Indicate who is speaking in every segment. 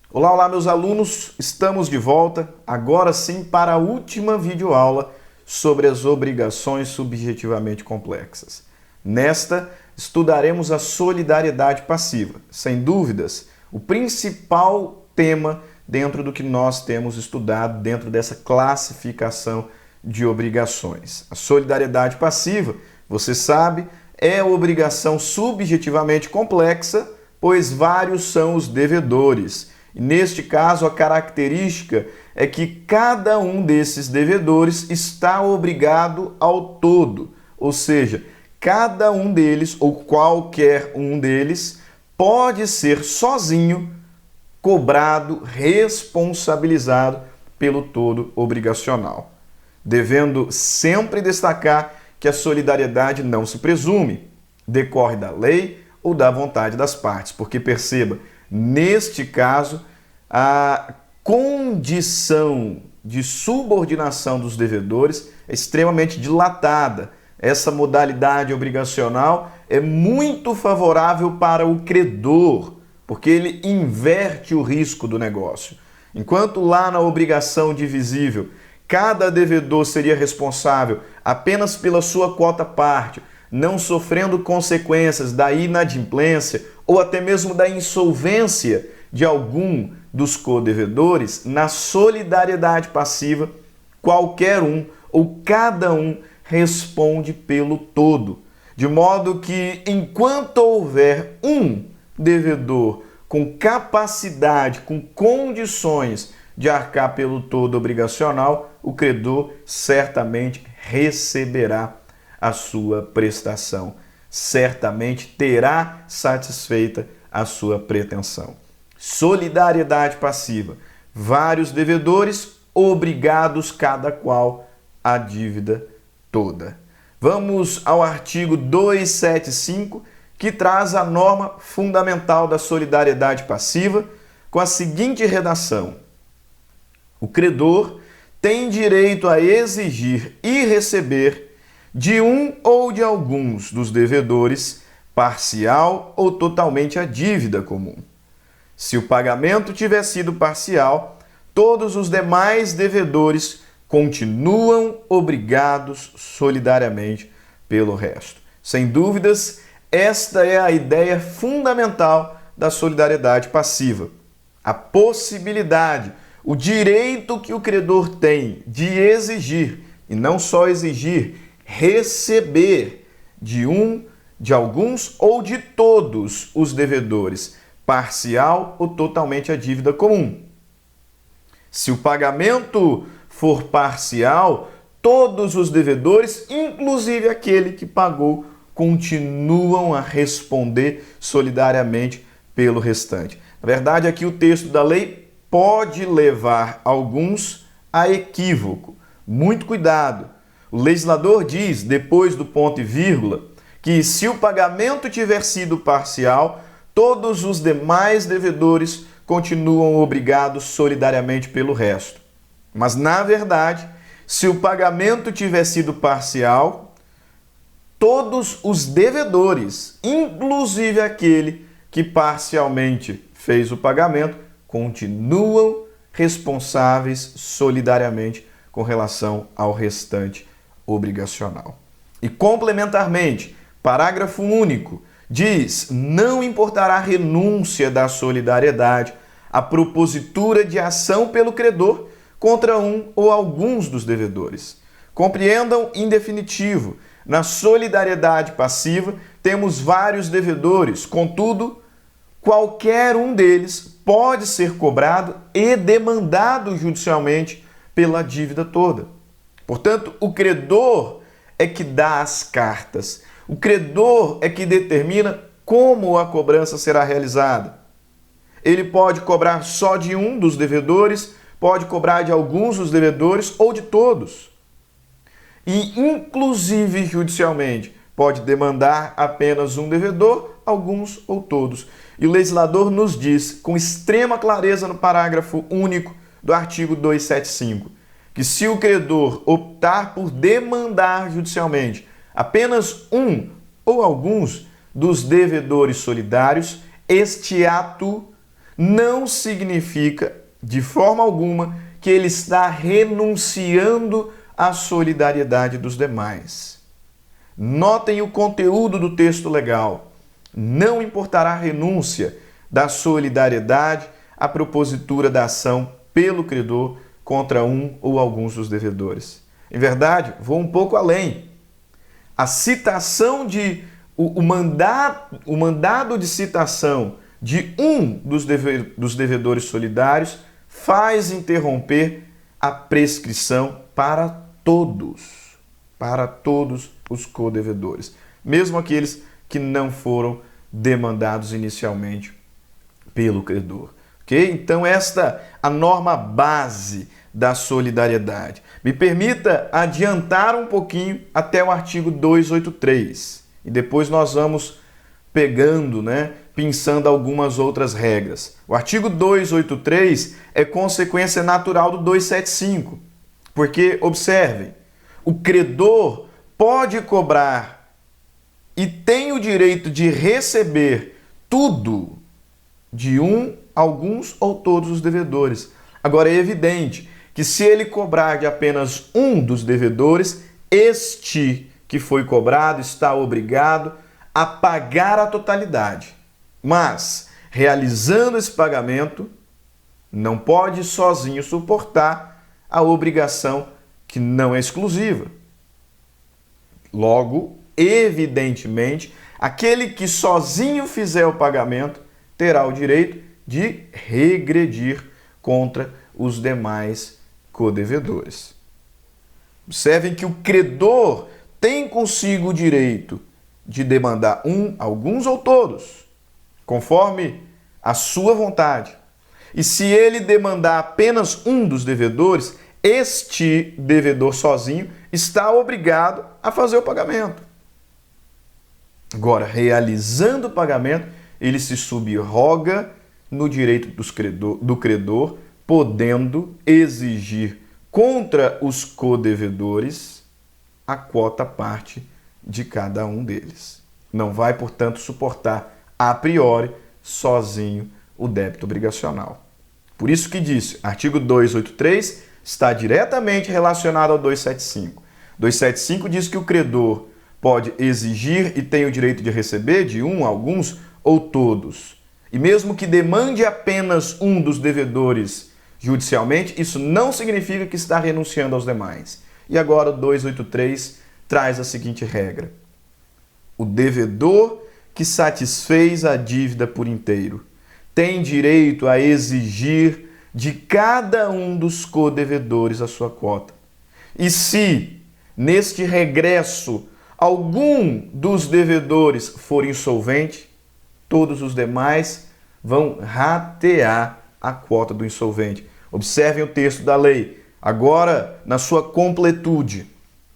Speaker 1: Olá, olá meus alunos, estamos de volta, agora sim para a última videoaula sobre as obrigações subjetivamente complexas. Nesta, estudaremos a solidariedade passiva, sem dúvidas, o principal tema dentro do que nós temos estudado dentro dessa classificação de obrigações. A solidariedade passiva, você sabe, é a obrigação subjetivamente complexa, pois vários são os devedores. E neste caso, a característica é que cada um desses devedores está obrigado ao todo, ou seja, cada um deles ou qualquer um deles pode ser sozinho cobrado, responsabilizado pelo todo obrigacional. Devendo sempre destacar que a solidariedade não se presume, decorre da lei ou da vontade das partes, porque perceba, neste caso, a condição de subordinação dos devedores é extremamente dilatada. Essa modalidade obrigacional é muito favorável para o credor, porque ele inverte o risco do negócio. Enquanto lá na obrigação divisível, cada devedor seria responsável apenas pela sua quota parte, não sofrendo consequências da inadimplência ou até mesmo da insolvência de algum dos codevedores, na solidariedade passiva, qualquer um ou cada um responde pelo todo. De modo que, enquanto houver um devedor com capacidade, com condições de arcar pelo todo obrigacional, o credor certamente receberá a sua prestação, certamente terá satisfeita a sua pretensão. Solidariedade passiva. Vários devedores obrigados cada qual à dívida toda. Vamos ao artigo 275, que traz a norma fundamental da solidariedade passiva com a seguinte redação: o credor tem direito a exigir e receber de um ou de alguns dos devedores parcial ou totalmente a dívida comum. Se o pagamento tiver sido parcial, todos os demais devedores continuam obrigados solidariamente pelo resto. Sem dúvidas, esta é a ideia fundamental da solidariedade passiva. A possibilidade, o direito que o credor tem de exigir, e não só exigir, receber de um, de alguns ou de todos os devedores, parcial ou totalmente a dívida comum. Se o pagamento for parcial, todos os devedores, inclusive aquele que pagou, continuam a responder solidariamente pelo restante. Na verdade, aqui o texto da lei pode levar alguns a equívoco. Muito cuidado. O legislador diz, depois do ponto e vírgula, que se o pagamento tiver sido parcial, todos os demais devedores continuam obrigados solidariamente pelo resto. Mas, na verdade, se o pagamento tiver sido parcial, todos os devedores, inclusive aquele que parcialmente fez o pagamento, continuam responsáveis solidariamente com relação ao restante obrigacional. E, complementarmente, parágrafo único, diz: não importará a renúncia da solidariedade, a propositura de ação pelo credor contra um ou alguns dos devedores. Compreendam, em definitivo, na solidariedade passiva temos vários devedores, contudo, qualquer um deles pode ser cobrado e demandado judicialmente pela dívida toda. Portanto, o credor é que dá as cartas. O credor é que determina como a cobrança será realizada. Ele pode cobrar só de um dos devedores, pode cobrar de alguns dos devedores ou de todos. E, inclusive judicialmente, pode demandar apenas um devedor, alguns ou todos. E o legislador nos diz, com extrema clareza no parágrafo único do artigo 275, que se o credor optar por demandar judicialmente apenas um ou alguns dos devedores solidários, este ato não significa, de forma alguma, que ele está renunciando à solidariedade dos demais. Notem o conteúdo do texto legal. Não importará a renúncia da solidariedade à propositura da ação pelo credor contra um ou alguns dos devedores. Em verdade, vou um pouco além. A citação o mandado de citação de um dos devedores solidários faz interromper a prescrição para todos os codevedores, mesmo aqueles que não foram demandados inicialmente pelo credor. Ok? Então esta é a norma base da solidariedade. Me permita adiantar um pouquinho até o artigo 283 e depois nós vamos pegando, pensando algumas outras regras. O artigo 283 é consequência natural do 275, porque, observem, o credor pode cobrar e tem o direito de receber tudo de alguns ou todos os devedores. Agora, é evidente que se ele cobrar de apenas um dos devedores, este que foi cobrado está obrigado a pagar a totalidade. Mas, realizando esse pagamento, não pode sozinho suportar a obrigação que não é exclusiva. Logo, evidentemente, aquele que sozinho fizer o pagamento terá o direito de regredir contra os demais codevedores. Observem que o credor tem consigo o direito de demandar alguns ou todos, conforme a sua vontade. E se ele demandar apenas um dos devedores, este devedor sozinho está obrigado a fazer o pagamento. Agora, realizando o pagamento, ele se subroga no direito do credor, podendo exigir contra os codevedores a quota parte de cada um deles. Não vai, portanto, suportar a priori sozinho o débito obrigacional. Por isso que disse, artigo 283 está diretamente relacionado ao 275. 275 diz que o credor pode exigir e tem o direito de receber de alguns ou todos. E mesmo que demande apenas um dos devedores judicialmente, isso não significa que está renunciando aos demais. E agora o 283 traz a seguinte regra: o devedor que satisfez a dívida por inteiro tem direito a exigir de cada um dos codevedores a sua quota. E se, neste regresso, algum dos devedores for insolvente, todos os demais vão ratear a quota do insolvente. Observem o texto da lei. Agora, na sua completude,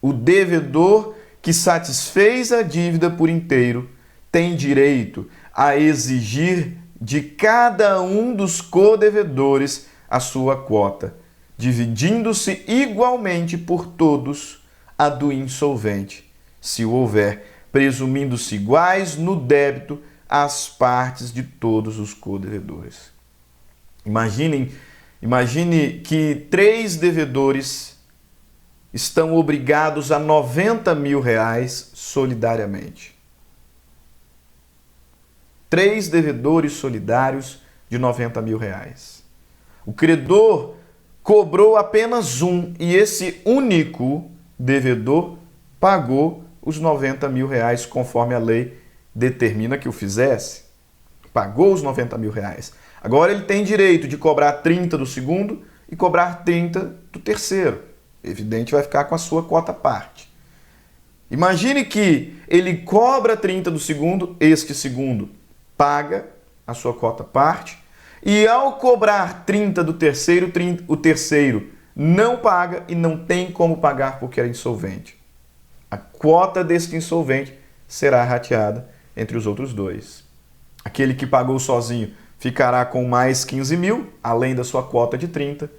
Speaker 1: o devedor que satisfez a dívida por inteiro tem direito a exigir de cada um dos codevedores a sua quota, dividindo-se igualmente por todos a do insolvente, se o houver, presumindo-se iguais no débito as partes de todos os codevedores. Imagine que 3 devedores estão obrigados a R$90 mil solidariamente. 3 devedores solidários de R$90 mil. O credor cobrou apenas um e esse único devedor pagou os R$90 mil conforme a lei determina que o fizesse. Pagou os R$90 mil. Agora ele tem direito de cobrar 30 do segundo e cobrar 30 do terceiro. Evidente, vai ficar com a sua quota parte. Imagine que ele cobra 30 do segundo, este segundo paga a sua quota parte, e ao cobrar 30 do terceiro, o terceiro não paga e não tem como pagar porque era insolvente. A quota deste insolvente será rateada entre os outros dois. Aquele que pagou sozinho ficará com mais 15 mil, além da sua quota de 30,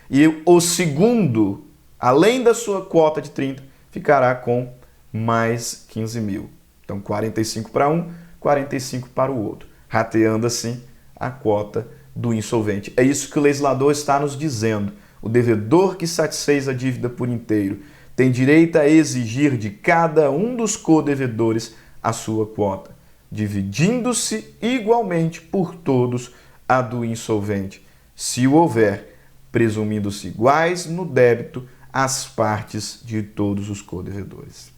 Speaker 1: e o segundo, além da sua quota de 30, ficará com mais 15 mil. Então, 45 para um, 45 para o outro, rateando assim a quota do insolvente. É isso que o legislador está nos dizendo. O devedor que satisfez a dívida por inteiro tem direito a exigir de cada um dos codevedores a sua quota, dividindo-se igualmente por todos a do insolvente, se o houver, presumindo-se iguais no débito as partes de todos os codevedores.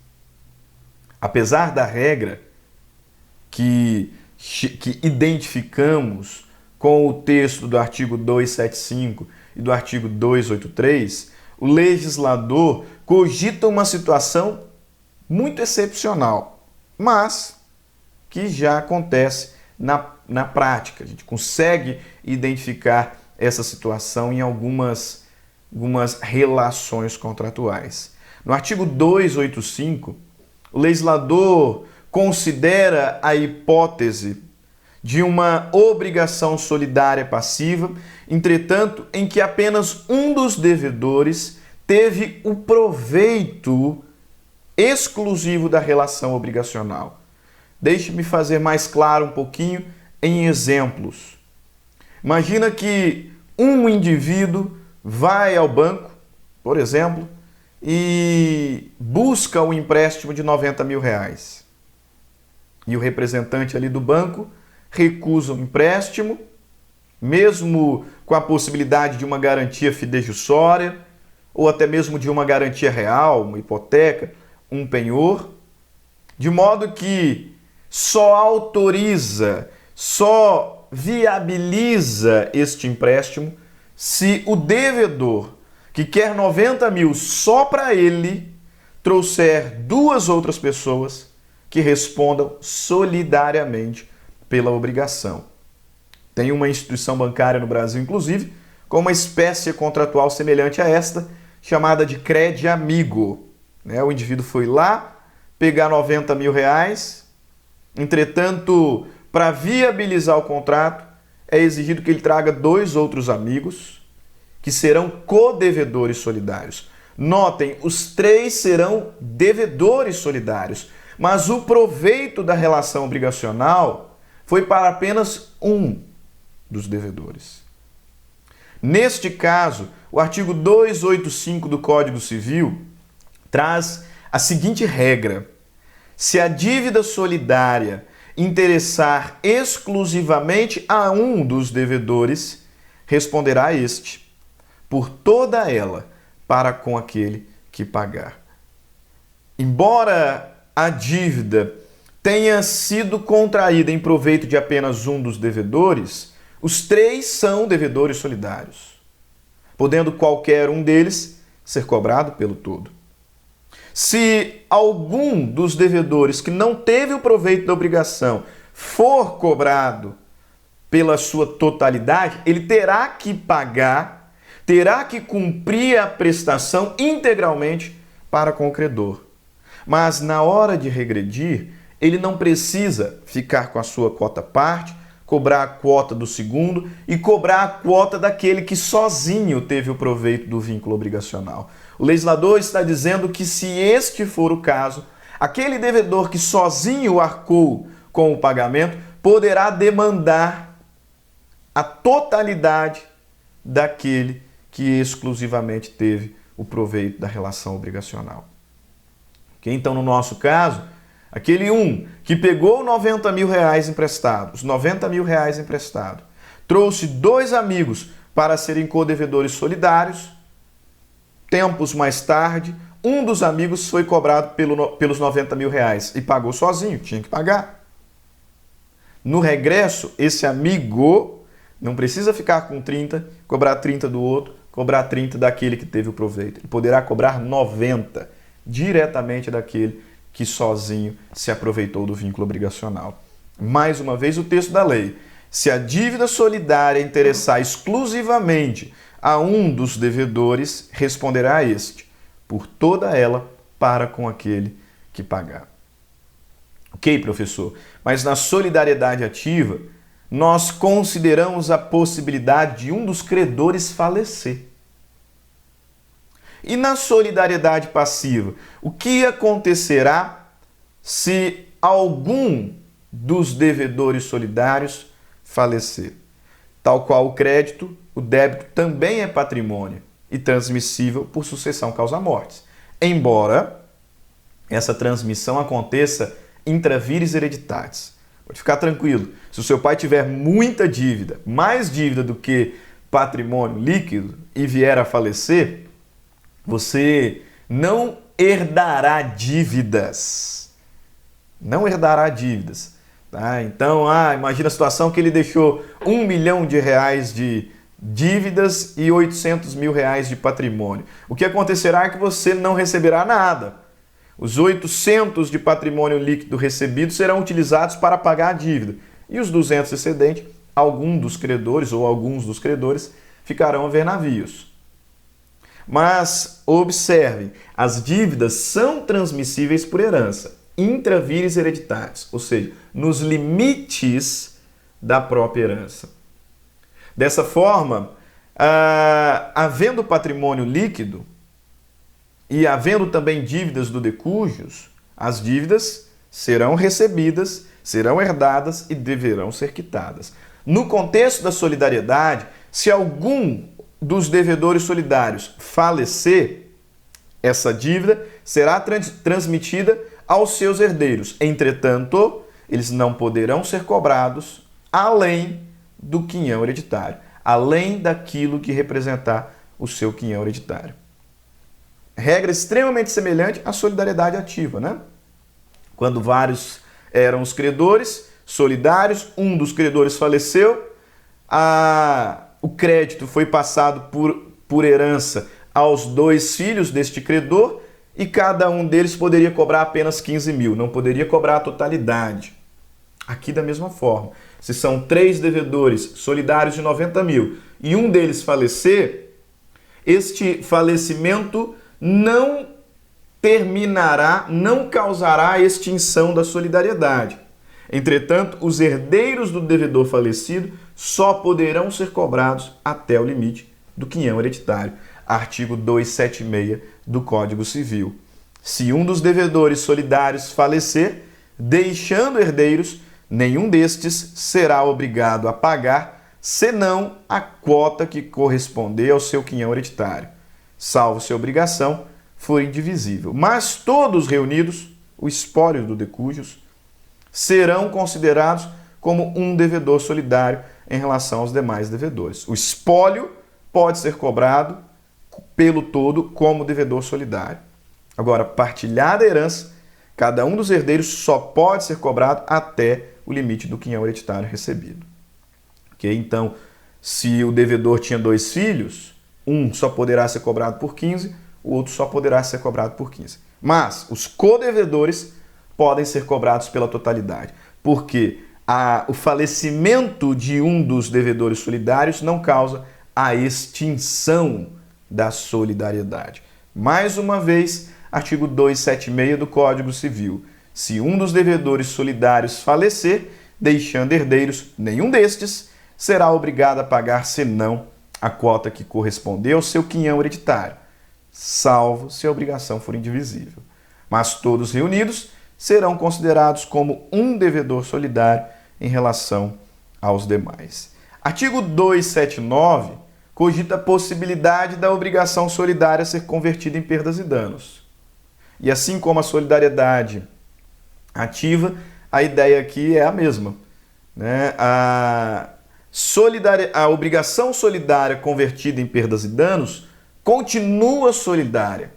Speaker 1: Apesar da regra que identificamos com o texto do artigo 275 e do artigo 283, o legislador cogita uma situação muito excepcional, mas que já acontece na prática. A gente consegue identificar essa situação em algumas relações contratuais. No artigo 285, o legislador considera a hipótese de uma obrigação solidária passiva, entretanto, em que apenas um dos devedores teve o proveito exclusivo da relação obrigacional. Deixe-me fazer mais claro um pouquinho em exemplos. Imagina que um indivíduo vai ao banco, por exemplo, e busca um empréstimo de 90 mil reais. E o representante ali do banco recusa o empréstimo, mesmo com a possibilidade de uma garantia fidejussória, ou até mesmo de uma garantia real, uma hipoteca, um penhor, de modo que só autoriza, só viabiliza este empréstimo se o devedor, que quer 90 mil só para ele, trouxer duas outras pessoas que respondam solidariamente pela obrigação. Tem uma instituição bancária no Brasil, inclusive, com uma espécie contratual semelhante a esta, chamada de crédito amigo. O indivíduo foi lá pegar 90 mil reais, entretanto, para viabilizar o contrato, é exigido que ele traga dois outros amigos, que serão codevedores solidários. Notem, os três serão devedores solidários, mas o proveito da relação obrigacional foi para apenas um dos devedores. Neste caso, o artigo 285 do Código Civil traz a seguinte regra: se a dívida solidária interessar exclusivamente a um dos devedores, responderá este por toda ela para com aquele que pagar. Embora a dívida tenha sido contraída em proveito de apenas um dos devedores, os três são devedores solidários, podendo qualquer um deles ser cobrado pelo todo. Se algum dos devedores que não teve o proveito da obrigação for cobrado pela sua totalidade, ele terá que pagar, terá que cumprir a prestação integralmente para com o credor. Mas na hora de regredir, ele não precisa ficar com a sua quota parte, cobrar a quota do segundo e cobrar a quota daquele que sozinho teve o proveito do vínculo obrigacional. O legislador está dizendo que, se este for o caso, aquele devedor que sozinho arcou com o pagamento poderá demandar a totalidade daquele que exclusivamente teve o proveito da relação obrigacional. Então, no nosso caso, aquele um que pegou 90 mil reais emprestados, 90 mil reais emprestado, trouxe dois amigos para serem codevedores solidários. Tempos mais tarde, um dos amigos foi cobrado pelos 90 mil reais e pagou sozinho, tinha que pagar. No regresso, esse amigo não precisa ficar com 30, cobrar 30 do outro, cobrar 30 daquele que teve o proveito. Ele poderá cobrar 90 diretamente daquele que sozinho se aproveitou do vínculo obrigacional. Mais uma vez, o texto da lei: se a dívida solidária interessar exclusivamente a um dos devedores, responderá a este por toda ela para com aquele que pagar. Ok, professor? Mas na solidariedade ativa, nós consideramos a possibilidade de um dos credores falecer. E na solidariedade passiva, o que acontecerá se algum dos devedores solidários falecer? Tal qual o crédito, o débito também é patrimônio e transmissível por sucessão causa-mortes. Embora essa transmissão aconteça intra-vires hereditatis. Pode ficar tranquilo. Se o seu pai tiver muita dívida, mais dívida do que patrimônio líquido, e vier a falecer, você não herdará dívidas. Não herdará dívidas. Tá? Então, imagina a situação que ele deixou R$1 milhão de dívidas e R$800 mil de patrimônio. O que acontecerá é que você não receberá nada. Os 800 de patrimônio líquido recebido serão utilizados para pagar a dívida. E os 200 excedentes, alguns dos credores ficarão a ver navios. Mas observem, as dívidas são transmissíveis por herança, intra-vires hereditatis, ou seja, nos limites da própria herança. Dessa forma, havendo patrimônio líquido e havendo também dívidas do decújios, as dívidas serão recebidas, serão herdadas e deverão ser quitadas. No contexto da solidariedade, se algum dos devedores solidários falecer, essa dívida será transmitida aos seus herdeiros. Entretanto, eles não poderão ser cobrados além do quinhão hereditário, além daquilo que representar o seu quinhão hereditário. Regra extremamente semelhante à solidariedade ativa, né? Quando vários eram os credores solidários, um dos credores faleceu, o crédito foi passado por herança aos 2 filhos deste credor e cada um deles poderia cobrar apenas 15 mil, não poderia cobrar a totalidade. Aqui da mesma forma, se são 3 devedores solidários de 90 mil e um deles falecer, este falecimento não terminará, não causará a extinção da solidariedade. Entretanto, os herdeiros do devedor falecido só poderão ser cobrados até o limite do quinhão hereditário. Artigo 276 do Código Civil. Se um dos devedores solidários falecer, deixando herdeiros, nenhum destes será obrigado a pagar, senão a quota que corresponder ao seu quinhão hereditário, salvo se a obrigação for indivisível. Mas todos reunidos, o espólio do decújios, serão considerados como um devedor solidário em relação aos demais devedores. O espólio pode ser cobrado pelo todo como devedor solidário. Agora, partilhada a herança, cada um dos herdeiros só pode ser cobrado até o limite do quinhão hereditário recebido. Okay? Então, se o devedor tinha 2 filhos, um só poderá ser cobrado por 15, o outro só poderá ser cobrado por 15. Mas os codevedores podem ser cobrados pela totalidade, porque o falecimento de um dos devedores solidários não causa a extinção da solidariedade. Mais uma vez, artigo 276 do Código Civil. Se um dos devedores solidários falecer, deixando herdeiros, nenhum destes será obrigado a pagar senão a quota que corresponder ao seu quinhão hereditário, salvo se a obrigação for indivisível. Mas todos reunidos serão considerados como um devedor solidário em relação aos demais. Artigo 279 cogita a possibilidade da obrigação solidária ser convertida em perdas e danos. E assim como a solidariedade ativa, a ideia aqui é a mesma, né? A obrigação solidária convertida em perdas e danos continua solidária,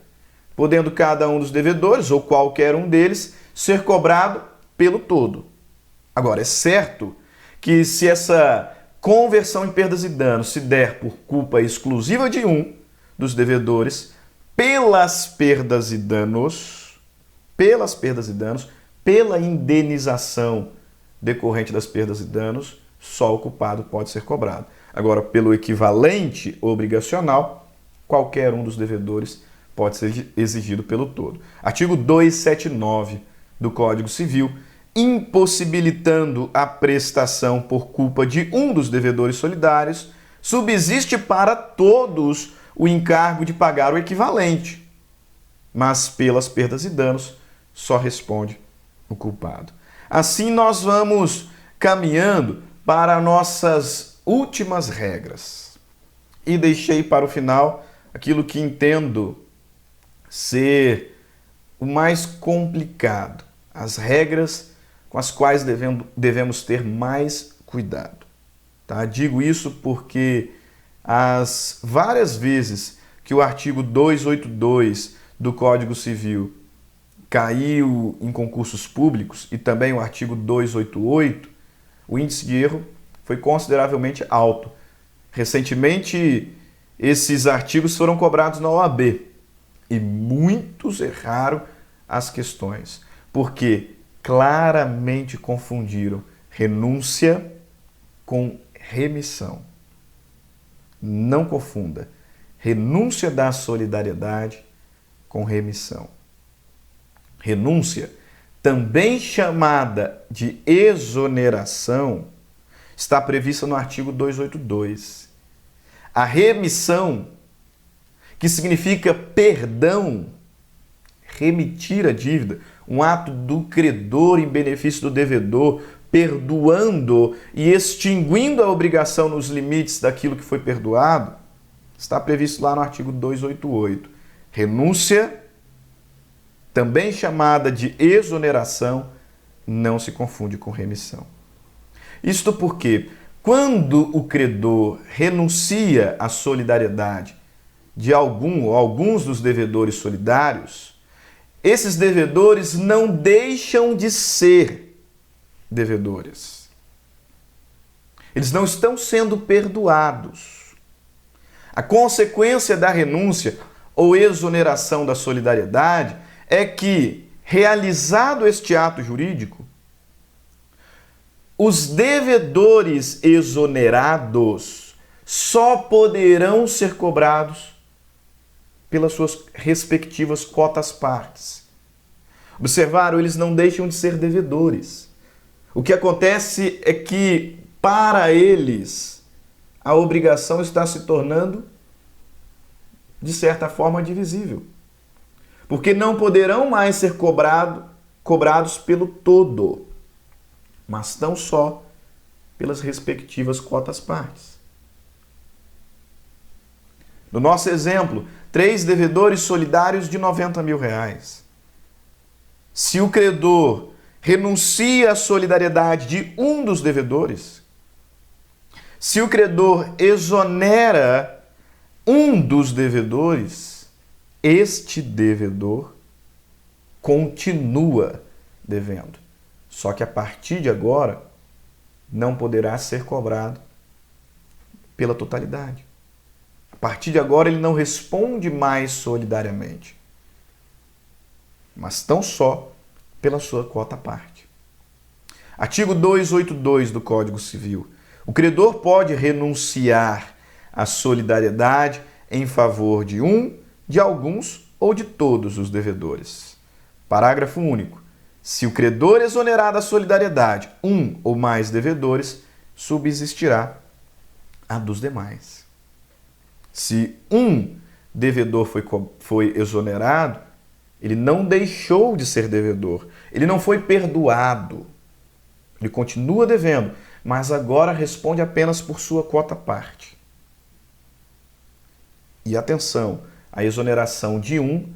Speaker 1: podendo cada um dos devedores, ou qualquer um deles, ser cobrado pelo todo. Agora, é certo que se essa conversão em perdas e danos se der por culpa exclusiva de um dos devedores, pelas perdas e danos, pela indenização decorrente das perdas e danos, só o culpado pode ser cobrado. Agora, pelo equivalente obrigacional, qualquer um dos devedores pode ser exigido pelo todo. Artigo 279 do Código Civil, impossibilitando a prestação por culpa de um dos devedores solidários, subsiste para todos o encargo de pagar o equivalente, mas pelas perdas e danos só responde o culpado. Assim nós vamos caminhando para nossas últimas regras. E deixei para o final aquilo que entendo ser o mais complicado, as regras com as quais devemos ter mais cuidado. Tá? Digo isso porque as várias vezes que o artigo 282 do Código Civil caiu em concursos públicos e também o artigo 288, o índice de erro foi consideravelmente alto. Recentemente, esses artigos foram cobrados na OAB e muitos erraram as questões, porque claramente confundiram renúncia com remissão. Não confunda renúncia da solidariedade com remissão. Renúncia, também chamada de exoneração, está prevista no artigo 282. A remissão, que significa perdão, remitir a dívida, um ato do credor em benefício do devedor, perdoando e extinguindo a obrigação nos limites daquilo que foi perdoado, está previsto lá no artigo 288. Renúncia, também chamada de exoneração, não se confunde com remissão. Isto porque, quando o credor renuncia à solidariedade de algum ou alguns dos devedores solidários, esses devedores não deixam de ser devedores. Eles não estão sendo perdoados. A consequência da renúncia ou exoneração da solidariedade é que, realizado este ato jurídico, os devedores exonerados só poderão ser cobrados pelas suas respectivas cotas-partes. Observaram? Eles não deixam de ser devedores. O que acontece é que, para eles, a obrigação está se tornando, de certa forma, divisível. Porque não poderão mais ser cobrados pelo todo, mas tão só pelas respectivas cotas-partes. No nosso exemplo, 3 devedores solidários de R$90 mil. Se o credor renuncia à solidariedade de um dos devedores, se o credor exonera um dos devedores, este devedor continua devendo. Só que a partir de agora não poderá ser cobrado pela totalidade. A partir de agora ele não responde mais solidariamente, mas tão só pela sua quota-parte. Artigo 282 do Código Civil. O credor pode renunciar à solidariedade em favor de um, de alguns ou de todos os devedores. Parágrafo único. Se o credor exonerar da solidariedade um ou mais devedores, subsistirá a dos demais. Se um devedor foi exonerado, ele não deixou de ser devedor, ele não foi perdoado, ele continua devendo, mas agora responde apenas por sua quota-parte. E atenção, a exoneração de um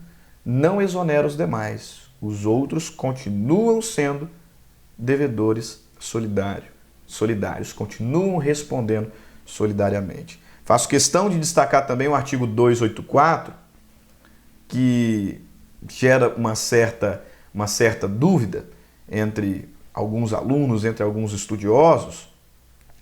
Speaker 1: não exonera os demais. Os outros continuam sendo devedores solidários, continuam respondendo solidariamente. Faço questão de destacar também o artigo 284, que gera uma certa dúvida entre alguns alunos, entre alguns estudiosos,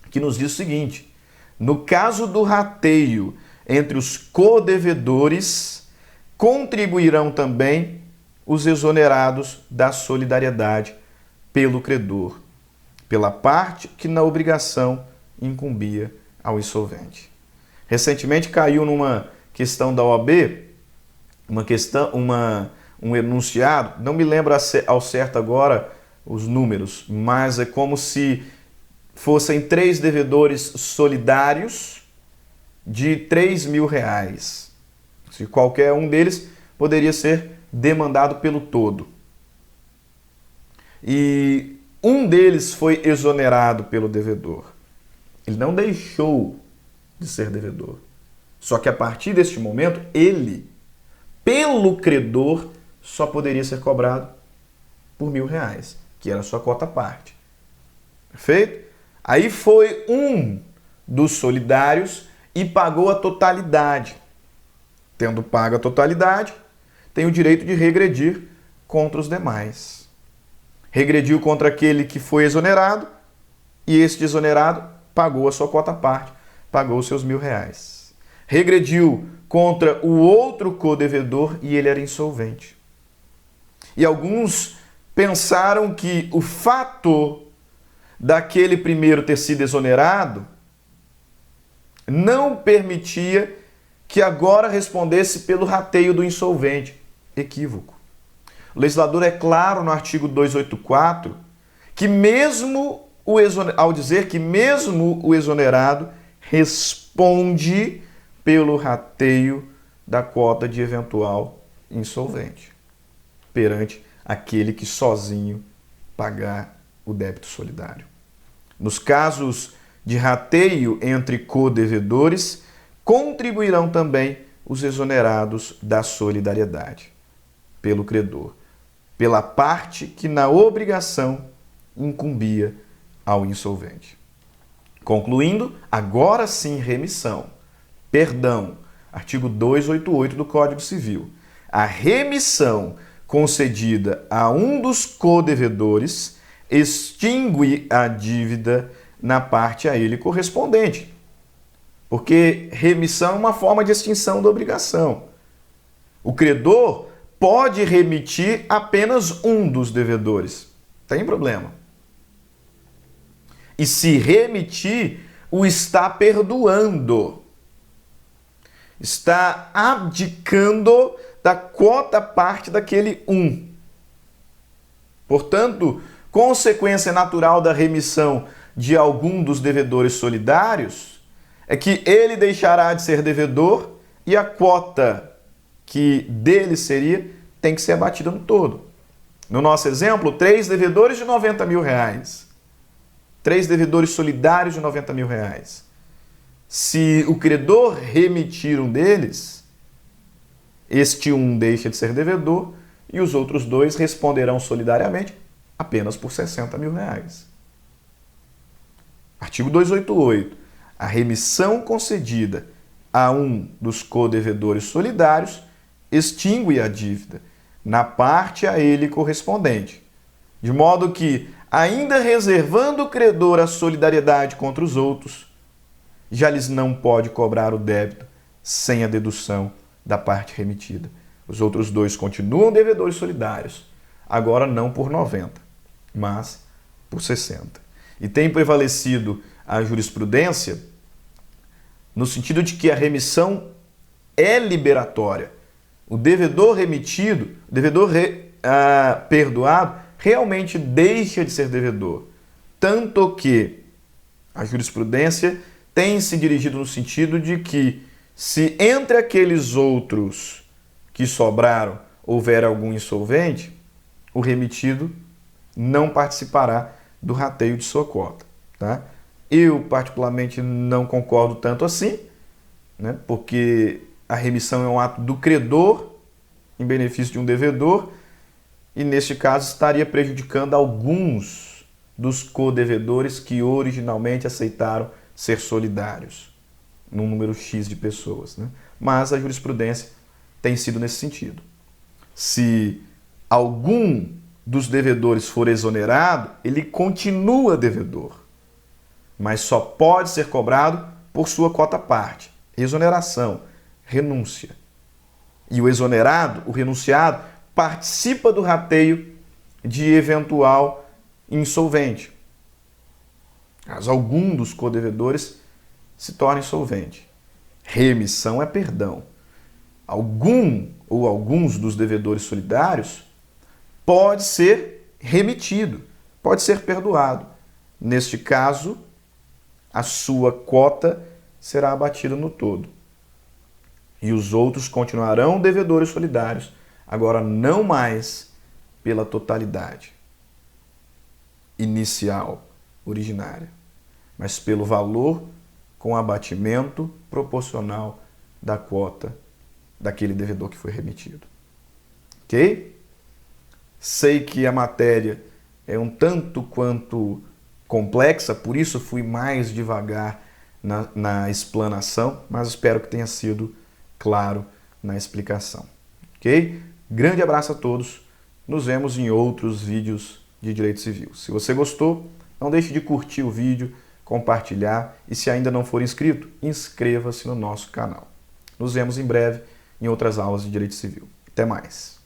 Speaker 1: que nos diz o seguinte: no caso do rateio entre os codevedores, contribuirão também os exonerados da solidariedade pelo credor, pela parte que na obrigação incumbia ao insolvente. Recentemente caiu numa questão da OAB, um enunciado, não me lembro ao certo agora os números, mas é como se fossem 3 devedores solidários de R$3 mil. Se qualquer um deles poderia ser demandado pelo todo. E um deles foi exonerado pelo devedor. Ele não deixou de ser devedor. Só que a partir deste momento, ele, pelo credor, só poderia ser cobrado por R$1.000, que era a sua cota à parte. Perfeito? Aí foi um dos solidários e pagou a totalidade. Tendo pago a totalidade, tem o direito de regredir contra os demais. Regrediu contra aquele que foi exonerado e este exonerado pagou a sua cota à parte, pagou os seus R$1.000. Regrediu contra o outro codevedor e ele era insolvente. E alguns pensaram que o fato daquele primeiro ter sido exonerado não permitia que agora respondesse pelo rateio do insolvente. Equívoco. O legislador é claro no artigo 284 que ao dizer que mesmo o exonerado responde pelo rateio da cota de eventual insolvente perante aquele que sozinho pagar o débito solidário. Nos casos de rateio entre codevedores, contribuirão também os exonerados da solidariedade pelo credor, pela parte que na obrigação incumbia ao insolvente. Concluindo, agora sim remissão, perdão, artigo 288 do Código Civil. A remissão concedida a um dos codevedores extingue a dívida na parte a ele correspondente. Porque remissão é uma forma de extinção da obrigação. O credor pode remitir apenas um dos devedores. Tem problema. E se remitir, o está perdoando. Está abdicando da quota parte daquele um. Portanto, consequência natural da remissão de algum dos devedores solidários é que ele deixará de ser devedor e a quota que dele seria tem que ser abatida no todo. No nosso exemplo, 3 devedores de R$90.000. 3 devedores solidários de R$90.000. Se o credor remitir um deles, este um deixa de ser devedor e os outros 2 responderão solidariamente apenas por R$60.000. Artigo 288. A remissão concedida a um dos codevedores solidários extingue a dívida na parte a ele correspondente, de modo que, ainda reservando o credor a solidariedade contra os outros, já lhes não pode cobrar o débito sem a dedução da parte remitida. Os outros 2 continuam devedores solidários, agora não por 90, mas por 60. E tem prevalecido a jurisprudência no sentido de que a remissão é liberatória. O devedor remitido, o devedor perdoado, realmente deixa de ser devedor. Tanto que a jurisprudência tem se dirigido no sentido de que, se entre aqueles outros que sobraram houver algum insolvente, o remitido não participará do rateio de sua cota. Tá? Eu, particularmente, não concordo tanto assim, né? Porque a remissão é um ato do credor em benefício de um devedor e, neste caso, estaria prejudicando alguns dos codevedores que originalmente aceitaram ser solidários, num número X de pessoas. Né? Mas a jurisprudência tem sido nesse sentido. Se algum dos devedores for exonerado, ele continua devedor, mas só pode ser cobrado por sua cota parte. Exoneração, renúncia. E o exonerado, o renunciado, participa do rateio de eventual insolvente. Caso algum dos codevedores se torne insolvente. Remissão é perdão. Algum ou alguns dos devedores solidários pode ser remitido, pode ser perdoado. Neste caso, a sua cota será abatida no todo. E os outros continuarão devedores solidários, agora não mais pela totalidade inicial, originária, mas pelo valor com abatimento proporcional da quota daquele devedor que foi remetido. Ok? Sei que a matéria é um tanto quanto complexa, por isso fui mais devagar na explanação, mas espero que tenha sido claro na explicação. Ok? Grande abraço a todos, nos vemos em outros vídeos de Direito Civil. Se você gostou, não deixe de curtir o vídeo, compartilhar e se ainda não for inscrito, inscreva-se no nosso canal. Nos vemos em breve em outras aulas de Direito Civil. Até mais!